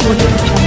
Audio Jungle.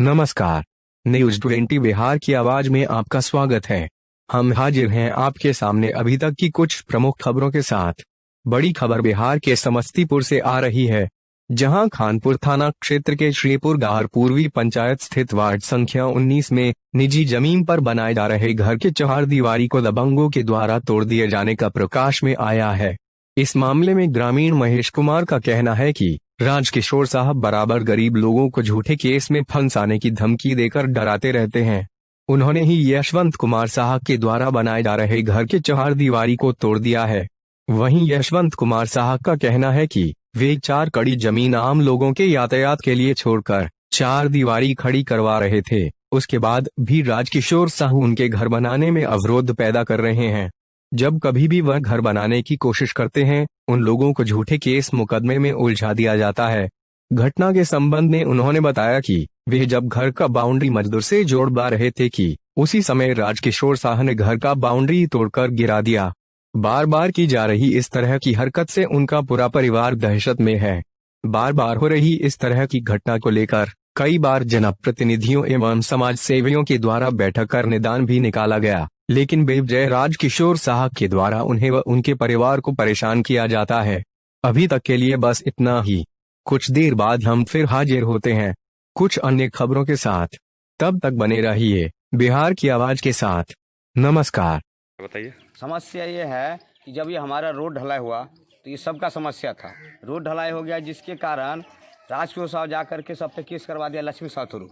नमस्कार। News 20 Bihar की आवाज में आपका स्वागत है। हम हाजिर हैं आपके सामने अभी तक की कुछ प्रमुख खबरों के साथ। बड़ी खबर बिहार के समस्तीपुर से आ रही है, जहां खानपुर थाना क्षेत्र के श्रीपुर गाहर पूर्वी पंचायत स्थित वार्ड संख्या 19 में निजी जमीन पर बनाए जा रहे घर के चहारदीवारी को दबंगों के द्वारा तोड़ दिए जाने का प्रकाश में आया है। इस मामले में ग्रामीण महेश कुमार का कहना है कि राजकिशोर साहब बराबर गरीब लोगों को झूठे केस में फंसाने की धमकी देकर डराते रहते हैं। उन्होंने ही यशवंत कुमार साहब के द्वारा बनाए जा रहे घर के चहारदीवारी को तोड़ दिया है। वहीं यशवंत कुमार साहब का कहना है कि वे 4 कड़ी जमीन आम लोगों के यातायात के लिए छोड़कर चहारदीवारी खड़ी करवा रहे थे। उसके बाद भी राजकिशोर साहू उनके घर बनाने में अवरोध पैदा कर रहे हैं। जब कभी भी वह घर बनाने की कोशिश करते हैं, उन लोगों को झूठे केस मुकदमे में उलझा दिया जाता है। घटना के संबंध में उन्होंने बताया कि वे जब घर का बाउंड्री मजदूर से जोड़वा रहे थे कि उसी समय राजकिशोर साह ने घर का बाउंड्री तोड़कर गिरा दिया। बार बार की जा रही इस तरह की हरकत से उनका पूरा परिवार दहशत में है। बार बार हो रही इस तरह की घटना को लेकर कई बार जनप्रतिनिधियों एवं समाज सेवियों के द्वारा बैठक कर निदान भी निकाला गया, लेकिन बेवजह राजकिशोर साहब के द्वारा उन्हें व उनके परिवार को परेशान किया जाता है। अभी तक के लिए बस इतना ही। कुछ देर बाद हम फिर हाजिर होते हैं कुछ अन्य खबरों के साथ। तब तक बने रहिए बिहार की आवाज के साथ। नमस्कार। बताइए। समस्या ये है कि जब ये हमारा रोड ढलाई हुआ तो ये सबका समस्या था। रोड ढलाई हो गया जिसके कारण राजकिशोर साहब जा करके सब पे केस करवा दिया। लक्ष्मी साहू थ्रू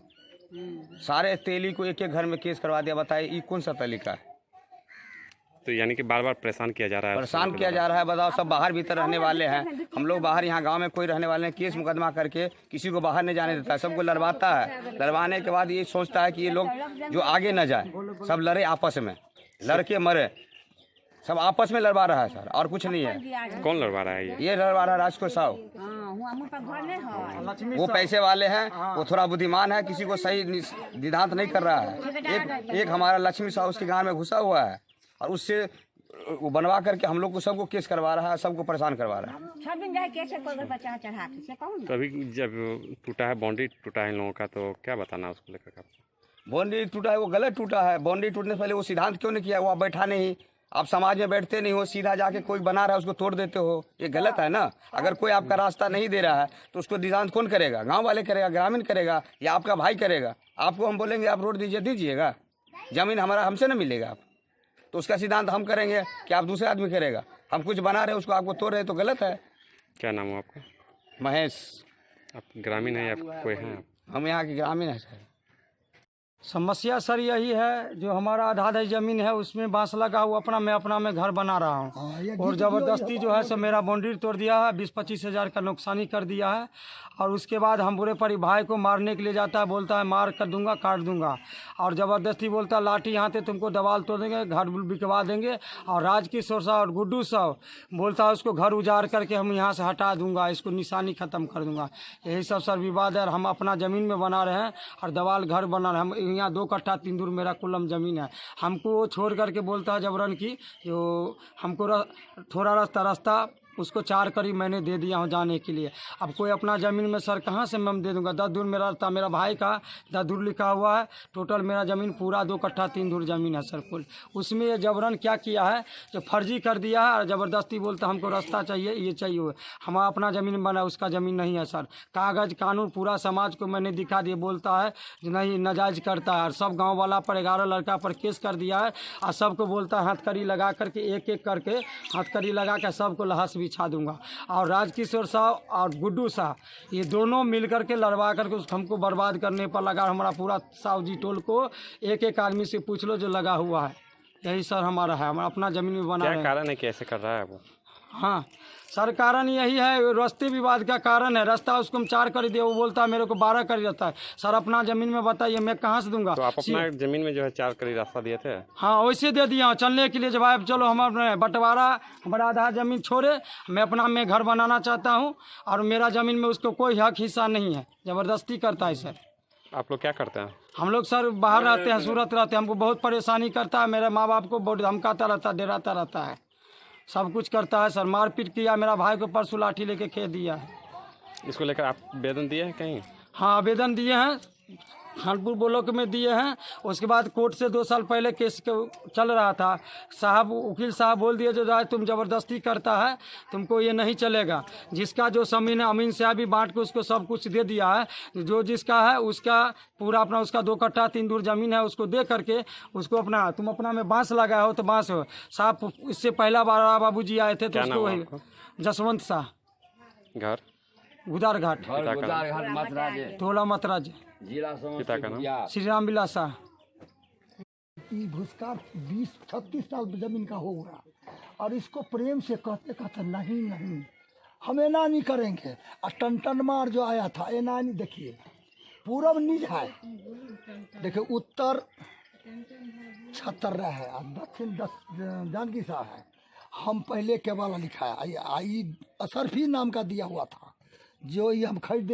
सारे तेली को एक एक घर में केस करवा दिया। बताइए ये कौन सा तरीका है? तो यानी कि बार बार परेशान किया जा रहा है। परेशान किया जा रहा है। बताओ, सब बाहर भीतर रहने वाले हैं। हम लोग बाहर यहाँ गांव में कोई रहने वाले हैं, केस मुकदमा करके किसी को बाहर नहीं जाने देता है। सबको लड़वाता है। लड़वाने के बाद ये सोचता है कि ये लोग जो आगे न जाए, सब लड़े आपस में, लड़के मरे, सब आपस में लड़वा रहा है सर, और कुछ नहीं है। कौन लड़वा रहा है ये लड़वा रहा है राजकिशोर साहू। वो पैसे वाले हैं, वो थोड़ा बुद्धिमान है, किसी को सही सिद्धांत नहीं कर रहा है। एक हमारा लक्ष्मी साहू उसके गांव में घुसा हुआ है और उससे वो बनवा करके हम लोग को सबको केस करवा रहा है, सबको परेशान करवा रहा है। तो अभी जब टूटा है, बाउंड्री टूटा है इन लोगों का, तो क्या बताना उसको लेकर? बाउंड्री टूटा है वो गलत टूटा है। बाउंड्री टूटने से पहले वो सिद्धांत क्यों नहीं किया? वो आप बैठा नहीं, आप समाज में बैठते नहीं हो, सीधा जाके कोई बना रहा है उसको तोड़ देते हो। ये गलत है ना। अगर कोई आपका रास्ता नहीं दे रहा है तो उसको सिद्धांत कौन करेगा? गांव वाले करेगा, ग्रामीण करेगा, या आपका भाई करेगा? आपको हम बोलेंगे आप रोड दीजिए, दीजिएगा, जमीन हमारा हमसे न मिलेगा आप, तो उसका सिद्धांत हम करेंगे कि आप दूसरे आदमी करेगा? हम कुछ बना रहे उसको आपको तोड़ रहे तो गलत है। क्या नाम है आपका? महेश। आप ग्रामीण हैं या कोई हैं? हम यहाँ के ग्रामीण हैं सर। समस्या सर यही है, जो हमारा आधा ज़मीन है उसमें बांस लगा हुआ, अपना मैं घर बना रहा हूँ, और ज़बरदस्ती जो है सो मेरा बाउंड्री तोड़ दिया है। 20-25 हज़ार का नुकसानी कर दिया है। और उसके बाद हम बुरे परी भाई को मारने के लिए जाता है, बोलता है मार कर दूंगा, काट दूंगा, और ज़बरदस्ती बोलता है लाठी यहाँ से तुमको दवाल तोड़ देंगे, घर बिकवा देंगे। और राजकिशोर साहब और गुड्डू साहब बोलता है उसको घर उजाड़ करके हम यहाँ से हटा दूंगा, इसको निशानी ख़त्म कर दूंगा। यही सब सर विवाद है। हम अपना ज़मीन में बना रहे हैं और दवाल घर बना रहे हैं। हम यहाँ 2 कट्ठा 3 दूर मेरा कुलम ज़मीन है। हमको वो छोड़ करके बोलता है जबरन की जो हमको थोड़ा रास्ता उसको 4 कड़ी मैंने दे दिया हूँ जाने के लिए। अब कोई अपना ज़मीन में सर कहाँ से मैं दे दूँगा? 10 दूर मेरा रास्ता, मेरा भाई का 10 दूर लिखा हुआ है। टोटल मेरा ज़मीन पूरा 2 कट्ठा 3 दूर ज़मीन है सर कुल। उसमें ये जबरन क्या किया है, जो फर्जी कर दिया है और ज़बरदस्ती बोलता हमको रास्ता चाहिए, ये चाहिए। हम अपना ज़मीन बना, उसका ज़मीन नहीं है सर। कागज़ कानून पूरा समाज को मैंने दिखा दिया, बोलता है नहीं नाजायज़ करता है। और सब गाँव वाला पर 11 लड़का पर केस कर दिया है, और सबको बोलता है हथकड़ी लगा करके एक एक करके हथकड़ी लगा कर सबको लहस बिछा दूंगा। और राजकिशोर साहब और गुड्डू साहब ये दोनों मिल करके लड़वा करके हमको बर्बाद करने पर लगा। हमारा पूरा साहू जी टोल को एक एक आदमी से पूछ लो जो लगा हुआ है। यही सर हमारा है, हमारा अपना ज़मीन में बना रहे हैं। क्या कारण है कि ऐसे कर रहा है वो? हाँ सर, कारण यही है, रास्ते विवाद का कारण है। रास्ता उसको हम 4 कर दिए, वो बोलता है मेरे को 12 कर देता है। सर अपना ज़मीन में बताइए मैं कहाँ से दूंगा? तो आप अपना ज़मीन में जो है 4 कड़ी रास्ता दिए थे? हाँ वैसे दे दिया चलने के लिए। जब आप चलो हम अपने बंटवारा, हमारा आधा ज़मीन छोड़े, मैं अपना में घर बनाना चाहता हूँ, और मेरा ज़मीन में उसको कोई हक हिस्सा नहीं है। ज़बरदस्ती करता है सर। आप लोग क्या करते हैं? हम लोग सर बाहर रहते हैं, सूरत रहते हैं। हमको बहुत परेशानी करता है। मेरे माँ बाप को बहुत धमकाता रहता है, डराता रहता है। सब कुछ करता है सर। मारपीट किया, मेरा भाई को परसों लाठी लेके खेत दिया है। इसको लेकर आप आवेदन दिए हैं कहीं? हाँ आवेदन दिए हैं, खानपुर ब्लॉक में दिए हैं। उसके बाद कोर्ट से 2 साल पहले केस चल रहा था। साहब वकील साहब बोल दिए जो है तुम जबरदस्ती करता है, तुमको ये नहीं चलेगा। जिसका जो जमीन है अमीन से भी बांट के उसको सब कुछ दे दिया है। जो जिसका है उसका पूरा अपना उसका 2 कट्ठा 3 दूर जमीन है उसको दे करके उसको अपना तुम अपना में बांस लगाए हो तो बांस हो। साहब इससे पहला बार बाबूजी आए थे तो क्या नाम उसको है वही आपका? जसवंत शाह, घर गुदार घाट, पिता का नाम? टोला मतराज, पिता का नाम? श्री राम विलास शाह। ये भूस्कार 20-36 साल जमीन का होगा और इसको प्रेम से कहते कहते नहीं नहीं हम एना नहीं करेंगे। और टन मार जो आया था एना नहीं, देखिए पूरब निज है, देखिए उत्तर 76 है और दक्षिण 10 जानकी शाह है। हम पहले के वाला लिखा है, आई असरफी नाम का दिया हुआ था जो ये हम खरीदे।